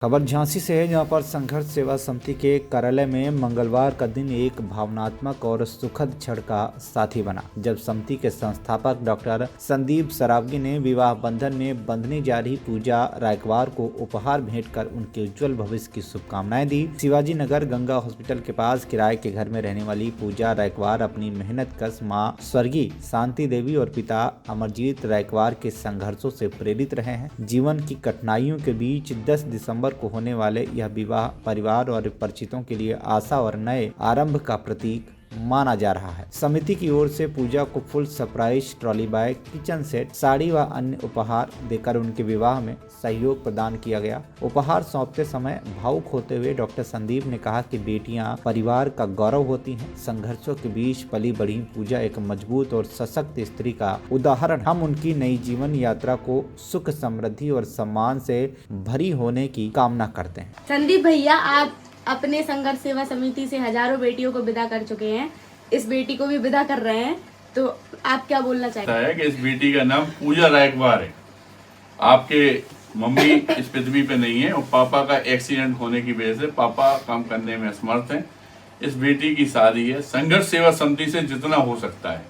खबर झांसी से है, जहां पर संघर्ष सेवा समिति के कार्यालय में मंगलवार का दिन एक भावनात्मक और सुखद क्षण का साथी बना, जब समिति के संस्थापक डॉक्टर संदीप सरावगी ने विवाह बंधन में बंधने जा रही पूजा रायकवार को उपहार भेंट कर उनके उज्जवल भविष्य की शुभकामनाएं दी। शिवाजी नगर गंगा हॉस्पिटल के पास किराए के घर में रहने वाली पूजा रायकवार अपनी मेहनत कश मां स्वर्गीय शांति देवी और पिता अमरजीत रायकवार के संघर्षों से प्रेरित रहे हैं। जीवन की कठिनाइयों के बीच 10 दिसंबर को होने वाले यह विवाह परिवार और परिचितों के लिए आशा और नए आरंभ का प्रतीक माना जा रहा है। समिति की ओर से पूजा को full surprise trolley bag, kitchen set, sari व अन्य उपहार देकर उनके विवाह में सहयोग प्रदान किया गया। उपहार सौंपते समय भावुक होते हुए डॉक्टर संदीप ने कहा कि बेटियां परिवार का गौरव होती हैं। संघर्षों के बीच पली बढ़ी पूजा एक मजबूत और सशक्त स्त्री का उदाहरण। हम उनकी नई जीवन यात्रा को सुख, समृद्धि और सम्मान से भरी होने की कामना करते हैं। संदीप भैया, आप अपने संघर्ष सेवा समिति से हजारों बेटियों को विदा कर चुके हैं, इस बेटी को भी विदा कर रहे हैं, तो आप क्या बोलना चाहेंगे? कि इस बेटी का नाम पूजा रायकवार है। आपके मम्मी इस पृथ्वी पे नहीं है और पापा का एक्सीडेंट होने की वजह से पापा काम करने में असमर्थ हैं। इस बेटी की शादी है। संघर्ष सेवा समिति से जितना हो सकता है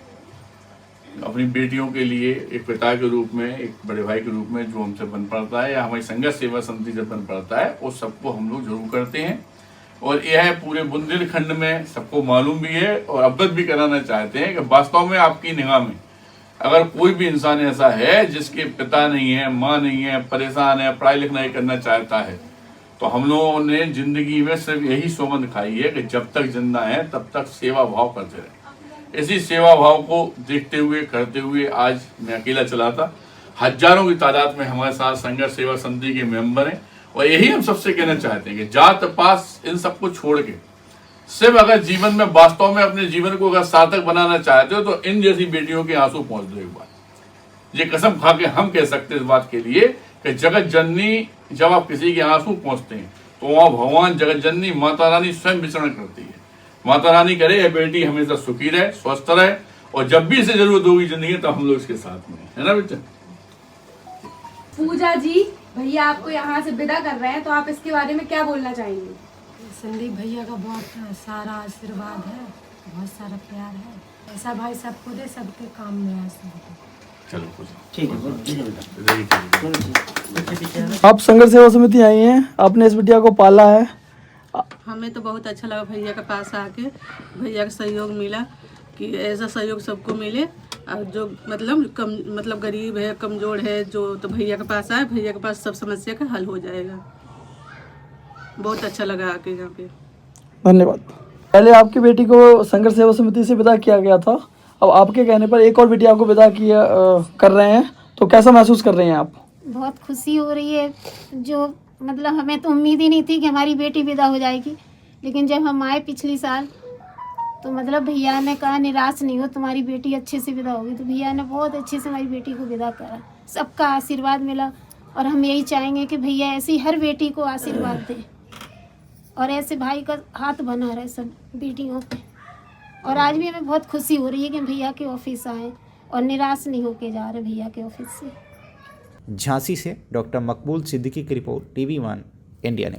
अपनी बेटियों के लिए एक पिता के रूप में, एक बड़े भाई के रूप में जो हमसे बन पड़ता है या हमारी संघर्ष सेवा समिति से बन पड़ता है, वो सबको हम लोग जरूर करते हैं। और यह पूरे बुंदेलखंड में सबको मालूम भी है और अवगत भी कराना चाहते हैं कि वास्तव में आपकी निगाह में अगर कोई भी इंसान ऐसा है जिसके पिता नहीं है, माँ नहीं है, परेशान है, पढ़ाई लिखाई नहीं करना चाहता है, तो हम लोगों ने जिंदगी में सिर्फ यही सौगंध खाई है कि जब तक जिंदा है तब तक सेवा भाव करते रहे। इसी सेवा भाव को देखते हुए, करते हुए आज मैं अकेला चला था। हजारों की तादाद में हमारे साथ संघर्ष सेवा समिति के मेंबर हैं और यही हम सबसे कहना चाहते हैं कि जात पात इन सबको छोड़ के सिर्फ अगर जीवन में वास्तव में अपने जीवन को अगर सार्थक बनाना चाहते हो तो इन जैसी बेटियों के आंसू पहुंच दो एक बार। ये कसम खा के हम कह सकते हैं इस बात के लिए कि जगत जननी, जब आप किसी के आंसू पहुंचते हैं तो वहां भगवान जगत जननी माता रानी स्वयं विचरण करती है। माता रानी करे यह बेटी हमेशा सुखी रहे, स्वस्थ रहे और जब भी इसे जरूरत होगी जिंदगी तो हम लोग इसके साथ में है ना बेटा। पूजा जी, भैया आपको यहाँ से विदा कर रहे हैं, तो आप इसके बारे में क्या बोलना चाहेंगे? संदीप भैया का बहुत सारा आशीर्वाद है, बहुत सारा प्यार है। ऐसा भाई सबको दे, सबके काम में आ सके। चलो ठीक है। आप संघर्ष सेवा समिति आई हैं, आपने इस बिटिया को पाला है। हमें तो बहुत अच्छा लगा भैया के पास आके, भैया का सहयोग मिला कि ऐसा सहयोग सबको मिले और जो मतलब गरीब है, कमज़ोर है जो, तो भैया के पास आए, भैया के पास सब समस्या का हल हो जाएगा। बहुत अच्छा लगा आके यहाँ पे। धन्यवाद। पहले आपकी बेटी को संघर्ष सेवा समिति से विदा किया गया था, अब आपके कहने पर एक और बेटी आपको विदा किया कर रहे हैं, तो कैसा महसूस कर रही हैं आप? बहुत खुशी हो रही है। जो मतलब हमें तो उम्मीद ही नहीं थी कि हमारी बेटी विदा हो जाएगी, लेकिन जब हम आए पिछली साल तो मतलब भैया ने कहा निराश नहीं हो, तुम्हारी बेटी अच्छे से विदा होगी। तो भैया ने बहुत अच्छे से हमारी बेटी को विदा करा, सबका आशीर्वाद मिला और हम यही चाहेंगे कि भैया ऐसी हर बेटी को आशीर्वाद दे और ऐसे भाई का हाथ बना रहे सब बेटियों पे। और आज भी हमें बहुत खुशी हो रही है कि भैया के ऑफिस आए और निराश नहीं होके जा रहे भैया के ऑफिस से। झांसी से डॉक्टर मकबूल सिद्दीकी की रिपोर्ट, TV1 इंडिया न्यूज।